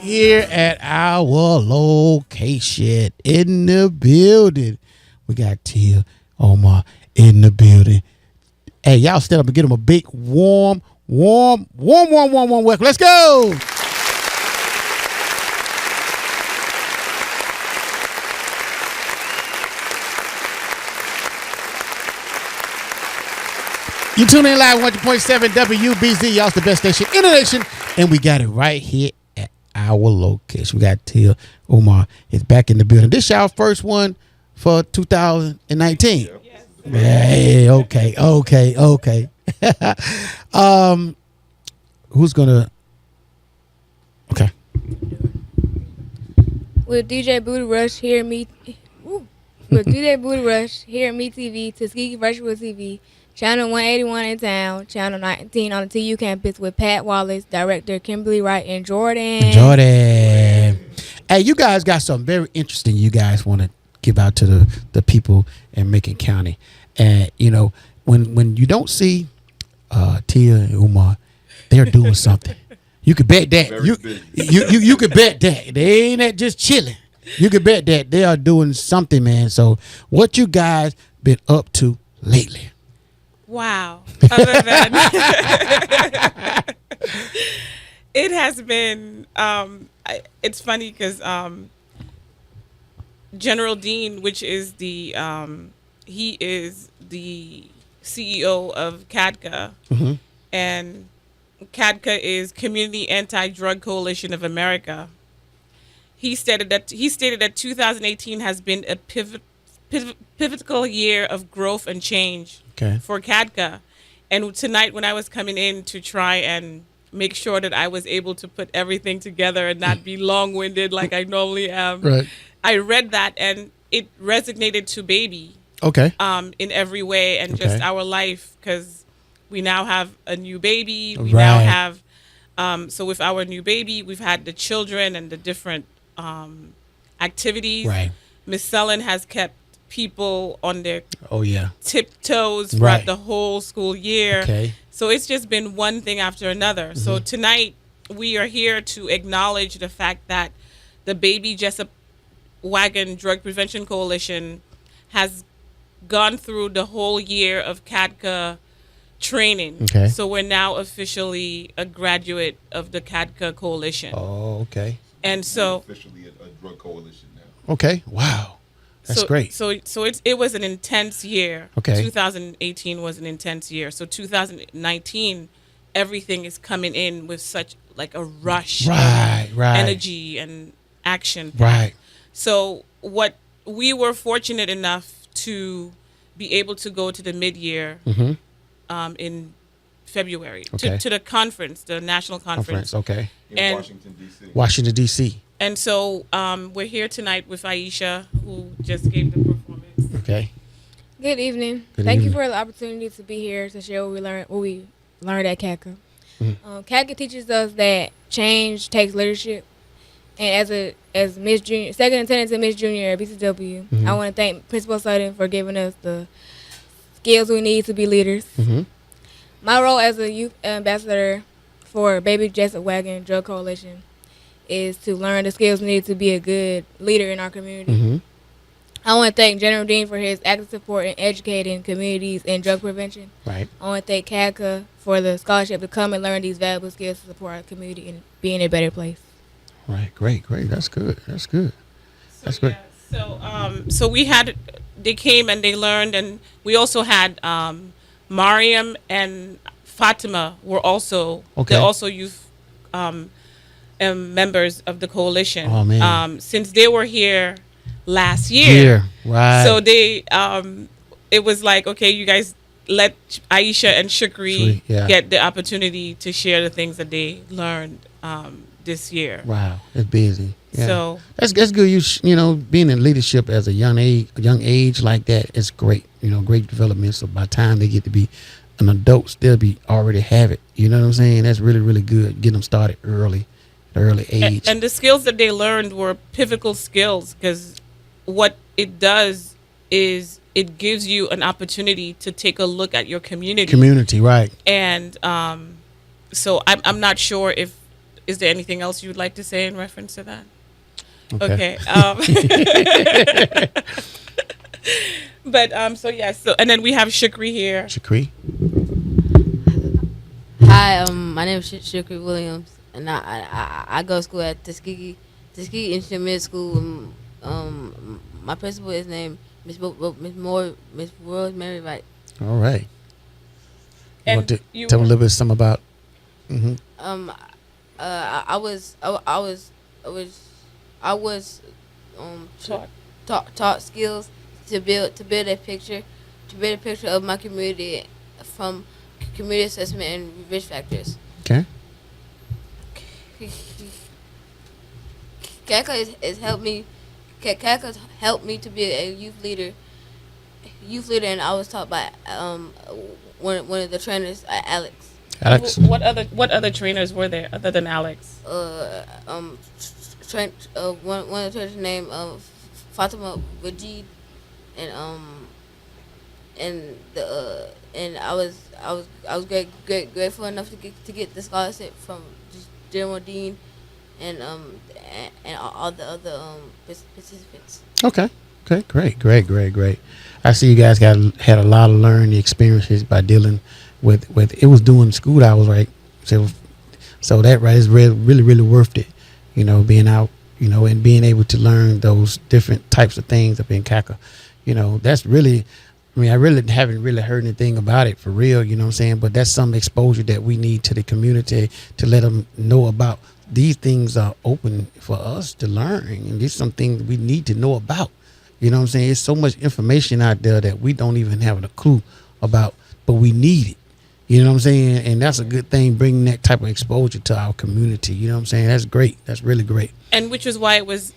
here at our location in the building. We got Tia, Omar in the building. Hey, y'all stand up and give them a big warm welcome. Let's go. You tune in live 100.7 WBZ. Y'all's the best station in the nation. And we got it right here at our location. We got Tia, Umar is back in the building. This y'all first one for 2019. Yes. Hey, okay. Who's gonna? Okay. With DJ Booty Rush here at Me. With DJ Booty Rush here at Me TV, Tuskegee Virtual TV. Channel 181 in town, Channel 19 on the TU campus with Pat Wallace, Director Kimberly Wright, and Jordan. Hey, you guys got something very interesting you guys want to give out to the people in Macon County. And, you know, when you don't see Tia and Umar, they're doing something. You could bet that. You could bet that. They ain't just chilling. You could bet that they are doing something, man. So what you guys been up to lately? Wow. Other than it has been, it's funny because General Dean, which is he is the CEO of CADCA, Mm-hmm. and CADCA is Community Anti-Drug Coalition of America. He stated that 2018 has been a pivotal year of growth and change for CADCA. And tonight when I was coming in to try and make sure that I was able to put everything together and not be long-winded like I normally am, right. I read that and it resonated to baby in every way and just our life, because we now have a new baby. We now have, so with our new baby, we've had the children and the different activities. Right. Miss Sullen has kept people on their tiptoes throughout the whole school year. Okay. So it's just been one thing after another. Mm-hmm. So tonight we are here to acknowledge the fact that the Baby Jessup Wagon Drug Prevention Coalition has gone through the whole year of CADCA training. Okay. So we're now officially a graduate of the CADCA coalition. Oh, okay. And so officially a drug coalition now. Okay. Wow. That's great. So it was an intense year. Okay. 2018 was an intense year. So 2019, everything is coming in with such like a rush of energy and action. Right. So what we were fortunate enough to be able to go to the mid-year in February to the conference, the national conference. Okay. In Washington, D.C. Washington, D.C. And so we're here tonight with Aisha, who just gave the performance. Okay. Good evening. Thank you for the opportunity to be here to share what we learned at CADCA. Mm-hmm. CADCA teaches us that change takes leadership. And as Miss Junior, second attendant to Miss Junior at BCW, I want to thank Principal Sutton for giving us the skills we need to be leaders. Mm-hmm. My role as a youth ambassador for Baby Jessup Wagon Drug Coalition is to learn the skills needed to be a good leader in our community. Mm-hmm. I want to thank General Dean for his active support in educating communities in drug prevention. Right. I want to thank CADCA for the scholarship to come and learn these valuable skills to support our community and be in a better place. Right. Great. That's good. That's great. So they came and they learned, and we also had Mariam and Fatima were also they're also youth members of the coalition. Oh, man. Since they were here last year. Right. So they it was like, okay, you guys let Aisha and Shukri get the opportunity to share the things that they learned this year. Wow, it's busy. Yeah. So that's good. You know, being in leadership as a young age like that is great. You know, great development. So by the time they get to be an adult, they'll be already have it. You know what I'm saying? That's really, really good. Get them started early age. And the skills that they learned were pivotal skills, because what it does is it gives you an opportunity to take a look at your community. Right. And so I'm not sure if Is there anything else you would like to say in reference to that? Okay. But so yeah, so and then we have Shukri here. Shakri. Hi, my name is Shukri Williams, and I go to school at Tuskegee Intermediate School. My principal is named Miss Rosemary Wright. All right. And Want to you tell me a were- little bit something about? I was taught skills to build a picture of my community from community assessment and risk factors. Okay. CACA has helped me. CACA helped me to be a youth leader, and I was taught by one of the trainers, Alex. Alex. What other trainers were there other than Alex? One of the trainers named Fatima Wajid, and I was grateful enough to get the scholarship from General Dean and all the other participants. Okay. Great. I see you guys had a lot of learning experiences by dealing with it was doing school hours, right? So that right is really worth it. Being out, and being able to learn those different types of things up in CACA. That's really. I really haven't really heard anything about it for real. You know what I'm saying? But that's some exposure that we need to the community to let them know about. These things are open for us to learn, and these are some things we need to know about. You know what I'm saying? There's so much information out there that we don't even have a clue about, but we need it. You know what I'm saying? And that's a good thing, bringing that type of exposure to our community. You know what I'm saying? That's great. That's really great. And which is why it was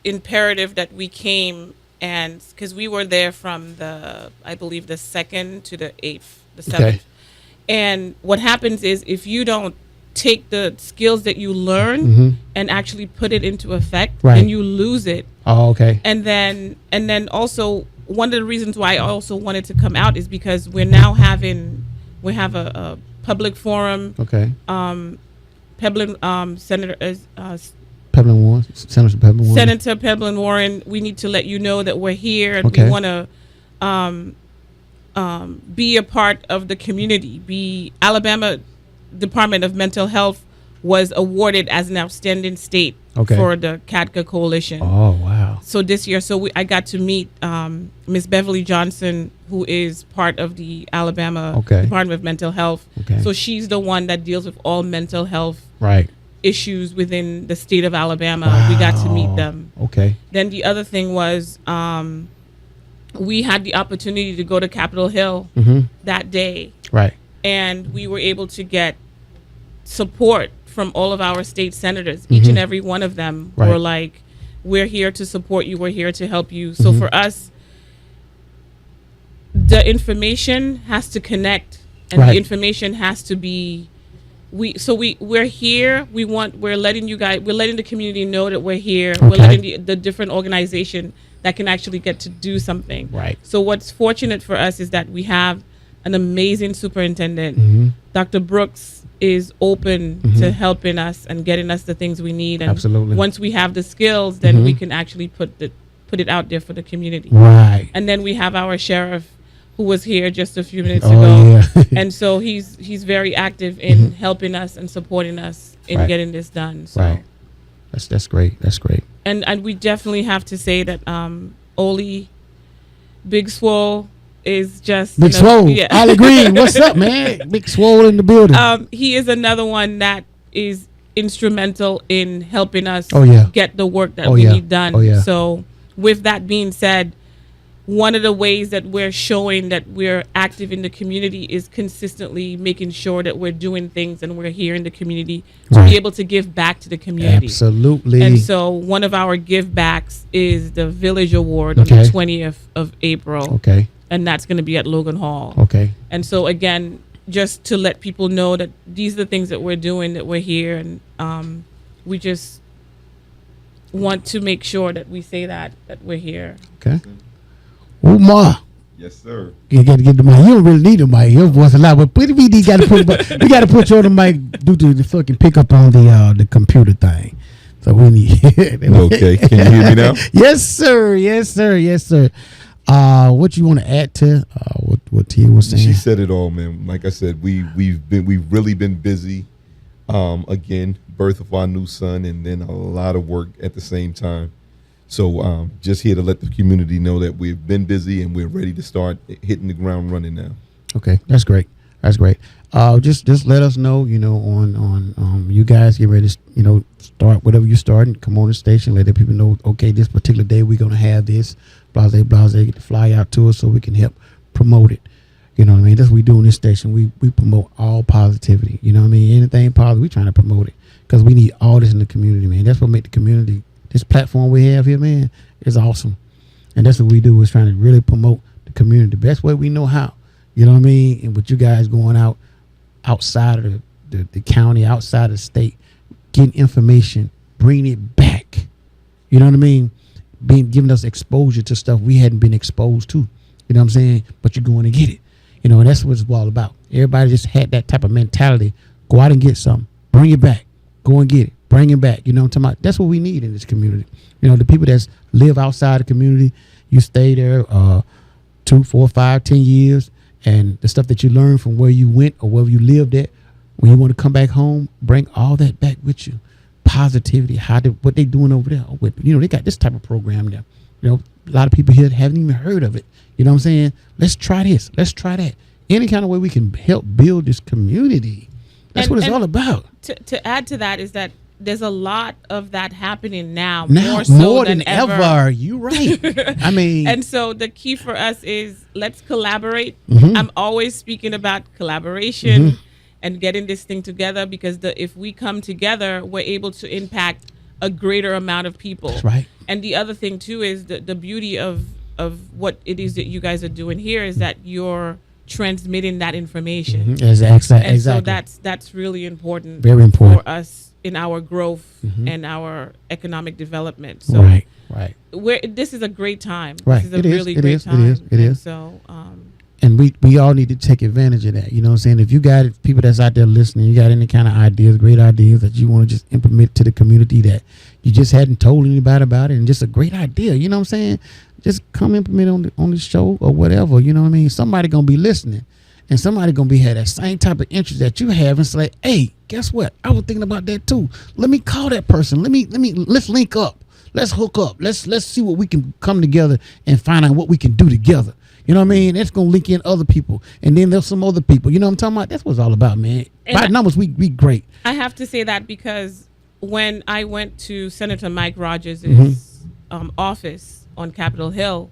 imperative that we came, and because we were there from I believe the 2nd to the 8th, the 7th. Okay. And what happens is if you don't take the skills that you learn and actually put it into effect, Right. then you lose it. Oh, okay. And then also one of the reasons why I also wanted to come out is because we have a public forum. Okay. Peblin Senator Peblin Warren, Senator Peblin Warren. Senator Peblin Warren, we need to let you know that we're here and Okay. we want to be a part of the community. Alabama Department of Mental Health was awarded as an outstanding state Okay. for the CADCA coalition. Oh, wow. So this year, I got to meet Miss Beverly Johnson, who is part of the Alabama Okay. Department of Mental Health. Okay. So she's the one that deals with all mental health Right. issues within the state of Alabama. We got to meet Wow. them. Okay. Then the other thing was we had the opportunity to go to Capitol Hill that day, Right. and we were able to get support from all of our state senators. Each and every one of them Right. were like, we're here to support you, we're here to help you. So for us, the information has to connect, and Right. the information has to be we're here. We're letting the community know that we're here. We're Okay. letting the different organization that can actually get to do something. Right. So what's fortunate for us is that we have an amazing superintendent. Dr. Brooks is open to helping us and getting us the things we need. And Absolutely. once we have the skills, then we can actually put it out there for the community. Right. And then we have our sheriff, who was here just a few minutes Oh, ago. yeah. And so he's very active in helping us and supporting us in Right. getting this done. So. Right. That's great. That's great. And we definitely have to say that Oli Big Swole is just Big Swole. Yeah. Ollie Green. What's up, man? Big Swole in the building. He is another one that is instrumental in helping us Oh, yeah. get the work that Oh, we yeah. need done. Oh, yeah. So with that being said, one of the ways that we're showing that we're active in the community is consistently making sure that we're doing things and we're here in the community to Right. be able to give back to the community. Absolutely. And so one of our give backs is the Village Award on Okay. the 20th of April. Okay. And that's going to be at Logan Hall. Okay. And so again, just to let people know that these are the things that we're doing, that we're here, and we just want to make sure that we say that we're here. Okay. Umar, Yes, sir. You got to get the mic. You don't really need the mic. Your voice is loud, but we got to put you on the mic due to the fucking pickup on the computer thing. So we need. Okay, can you hear me now? Yes, sir. Yes, sir. Yes, sir. What you want to add to what Tia was saying? She said it all, man. Like I said, we've really been busy. Again, birth of our new son, and then a lot of work at the same time. So just here to let the community know that we've been busy and we're ready to start hitting the ground running now. Okay, that's great. That's great. Just let us know, on you guys get ready to, start whatever you start and come on the station. Let the people know, okay, this particular day we're going to have this, blase, get the fly out to us so we can help promote it. You know what I mean? That's what we do on this station. We promote all positivity. You know what I mean? Anything positive, we trying to promote it because we need all this in the community, man. That's what make the community, this platform we have here, man, is awesome. And that's what we do, is trying to really promote the community the best way we know how. You know what I mean? And with you guys going outside of the county, outside of the state, getting information, bringing it back. You know what I mean? Giving us exposure to stuff we hadn't been exposed to. You know what I'm saying? But you're going to get it. And that's what it's all about. Everybody just had that type of mentality. Go out and get something. Bring it back. Go and get it. Bring it back. You know what I'm talking about? That's what we need in this community. The people that live outside the community, you stay there 2, 4, 5, 10 years, and the stuff that you learn from where you went or wherever you lived at, when you want to come back home, bring all that back with you. Positivity, what they doing over there. They got this type of program there. A lot of people here haven't even heard of it. You know what I'm saying? Let's try this. Let's try that. Any kind of way we can help build this community. That's what it's all about. To add to that is that there's a lot of that happening now more than ever. You're right. I mean, and so the key for us is let's collaborate. Mm-hmm. I'm always speaking about collaboration and getting this thing together, because if we come together, we're able to impact a greater amount of people. That's right. And the other thing too is the beauty of what it is that you guys are doing here is that you're transmitting that information. Exactly. And so that's really important. Very important for us in our growth and our economic development. So right. This is a great time. Right. This is a really great time. It is. So and we all need to take advantage of that. You know what I'm saying? If you got people that's out there listening, you got any kind of ideas, great ideas that you want to just implement to the community that you just hadn't told anybody about it, and just a great idea, you know what I'm saying? Just come implement on the show or whatever, you know what I mean? Somebody going to be listening, and somebody going to have that same type of interest that you have, and say, hey, guess what? I was thinking about that too. Let me call that person. Let's link up. Let's hook up. Let's see what we can come together and find out what we can do together. You know what I mean? That's going to link in other people. And then there's some other people. You know what I'm talking about? That's what it's all about, man. By numbers, we great. I have to say that because when I went to Senator Mike Rogers' office on Capitol Hill,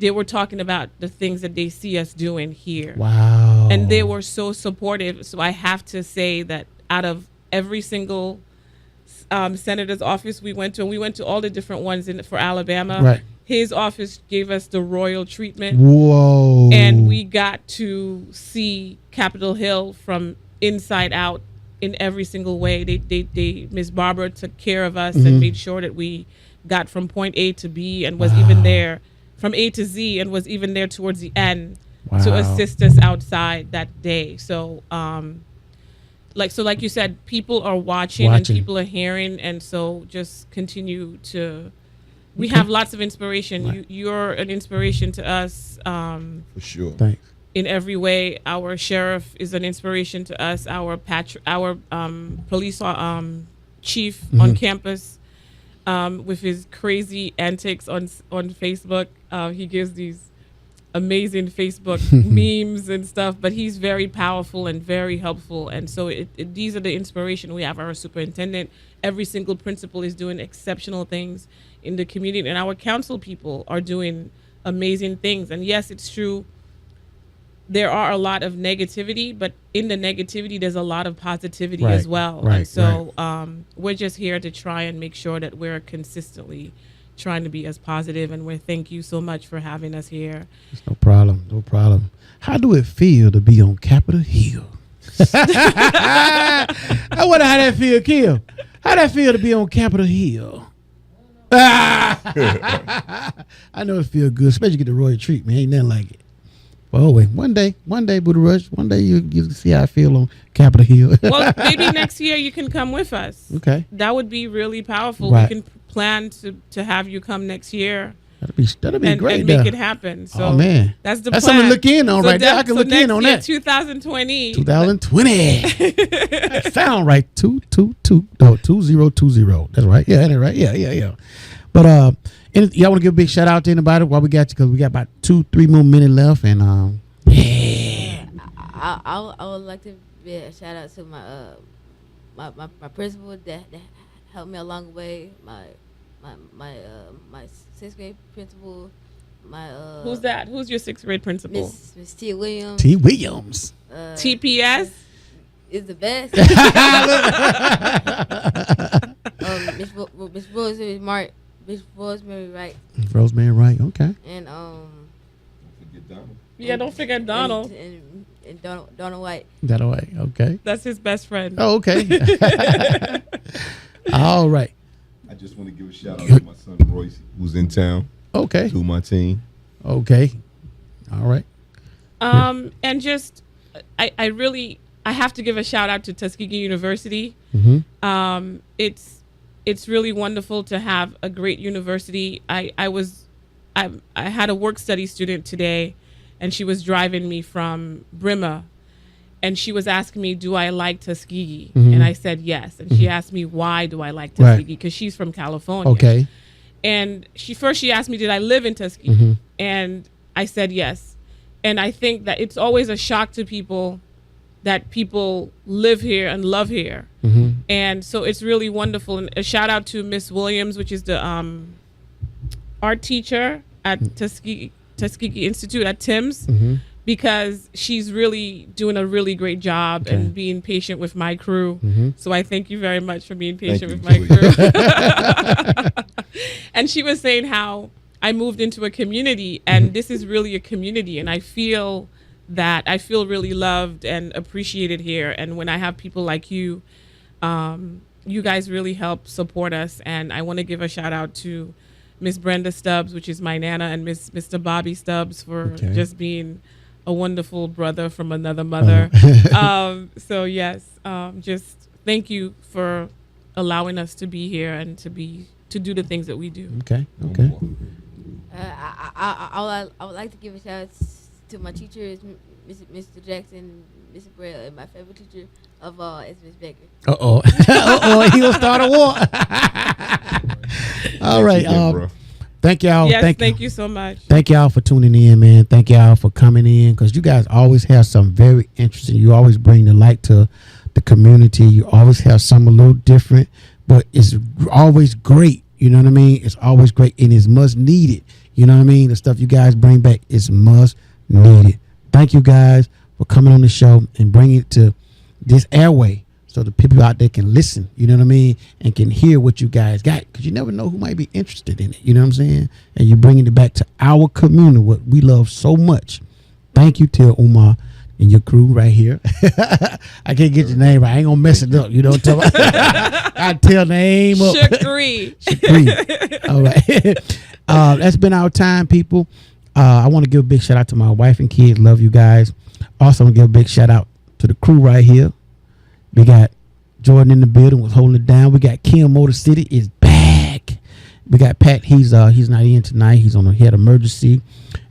they were talking about the things that they see us doing here. Wow. And they were so supportive. So I have to say that out of every single senator's office we went to all the different ones for Alabama. Right. His office gave us the royal treatment. Whoa. And we got to see Capitol Hill from inside out in every single way. They Miss Barbara took care of us and made sure that we got from point A to B and was even there from A to Z and was even there towards the end to assist us outside that day. So, like you said, people are watching and people are hearing. And so just continue to... We have lots of inspiration. Right. You're an inspiration to us. For sure. Thanks. In every way, our sheriff is an inspiration to us. Our police chief on campus, with his crazy antics on Facebook. He gives these amazing Facebook memes and stuff, but he's very powerful and very helpful. And so these are the inspiration. We have our superintendent. Every single principal is doing exceptional things in the community, and our council people are doing amazing things. And yes, it's true, there are a lot of negativity, but in the negativity there's a lot of positivity as well. And so we're just here to try and make sure that we're consistently trying to be as positive, and we thank you so much for having us here. It's no problem. How do it feel to be on Capitol Hill? I wonder how that feel, Kim. How that feel to be on Capitol Hill? I know it feels good, especially get the royal treatment. Ain't nothing like it. But wait, one day, Buddha Rush, one day you see how I feel on Capitol Hill. Well, maybe next year you can come with us. Okay. That would be really powerful. Right. We can plan to have you come next year. That'd be great. And make it happen. So oh man, that's the that's plan. something to look in on right there. I can look in on that. 2020. 2020. Sound right. 2020. That's right. Yeah, that's right. Yeah. But y'all want to give a big shout out to anybody while we got you, because we got about 2-3 more minutes left, and yeah. I would like to give a shout out to my principal that helped me along the way. My 6th grade principal. Who's that? Who's your 6th grade principal? Miss T. Williams. T. Williams. TPS is the best. Miss Rosemary Wright. Rosemary Wright. Okay. And don't forget Donald. And Donald White. Donald White. Okay. That's his best friend. Oh, okay. All right. I just want to give a shout out to my son Royce, who's in town. Okay. To my team. Okay. All right. And just I have to give a shout out to Tuskegee University. Mm-hmm. It's really wonderful to have a great university. I had a work study student today, and she was driving me from Bremer, and she was asking me, do I like Tuskegee? Mm-hmm. And I said yes. And she asked me, why do I like Tuskegee? Because she's from California. Okay. And she asked me, did I live in Tuskegee? Mm-hmm. And I said yes. And I think that it's always a shock to people that people live here and love here. Mm-hmm. And so it's really wonderful. And a shout out to Miss Williams, which is the art teacher at Tuskegee Institute at Tim's, Mm-hmm. because she's really doing a really great job and being patient with my crew. Mm-hmm. So I thank you very much for being patient with Thank my you, crew. And she was saying how I moved into a community, and this is really a community, and I feel really loved and appreciated here. And when I have people like you, you guys really help support us. And I want to give a shout out to Miss Brenda Stubbs, which is my Nana, and Mr. Bobby Stubbs for just being a wonderful brother from another mother. So yes, just thank you for allowing us to be here and to do the things that we do. Okay. I would like to give a shout out to my teachers, Mr. Jackson, Mr. Braille, and my favorite teacher of all is Miss Becker. He will start a war. All right. Thank y'all. Yes, thank you so much. Thank y'all for tuning in, man. Thank y'all for coming in, because you guys always have something very interesting. You always bring the light to the community. You always have something a little different, but it's always great. You know what I mean? It's always great, and it's much needed. You know what I mean? The stuff you guys bring back is much needed. Thank you guys for coming on the show and bringing it to this airway, so the people out there can listen, you know what I mean, and can hear what you guys got, because you never know who might be interested in it, you know what I'm saying? And you're bringing it back to our community, what we love so much. Thank you to Umar and your crew right here. I can't get your name right. I ain't going to mess it up, you know what I'm talking about? I tell the name up. Shakri. All right. That's been our time, people. I want to give a big shout out to my wife and kids. Love you guys. Also, want to give a big shout out to the crew right here. We got Jordan in the building, was holding it down. We got Kim Motor City is back. We got Pat. He's not in tonight. He had emergency.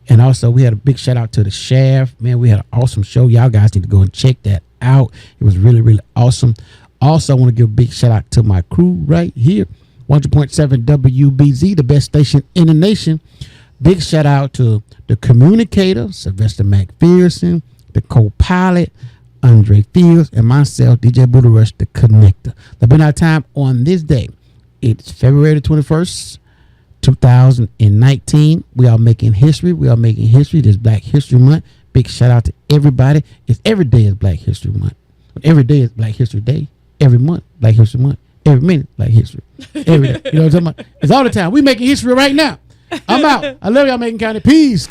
And also, we had a big shout out to the Shaft. Man, we had an awesome show. Y'all guys need to go and check that out. It was really, really awesome. Also, I want to give a big shout out to my crew right here. 100.7 WBZ, the best station in the nation. Big shout out to the communicator, Sylvester McPherson, the co-pilot, Andre Fields, and myself, DJ Buddha Rush, the connector. That's been our time on this day. It's February the 21st, 2019. We are making history. This is Black History Month. Big shout out to everybody. Every day is Black History Month. Every day is Black History Day. Every month, Black History Month. Every minute, Black History. Every day. You know what I'm talking about? It's all the time. We making history right now. I'm out. I love y'all, Macon County. Peace.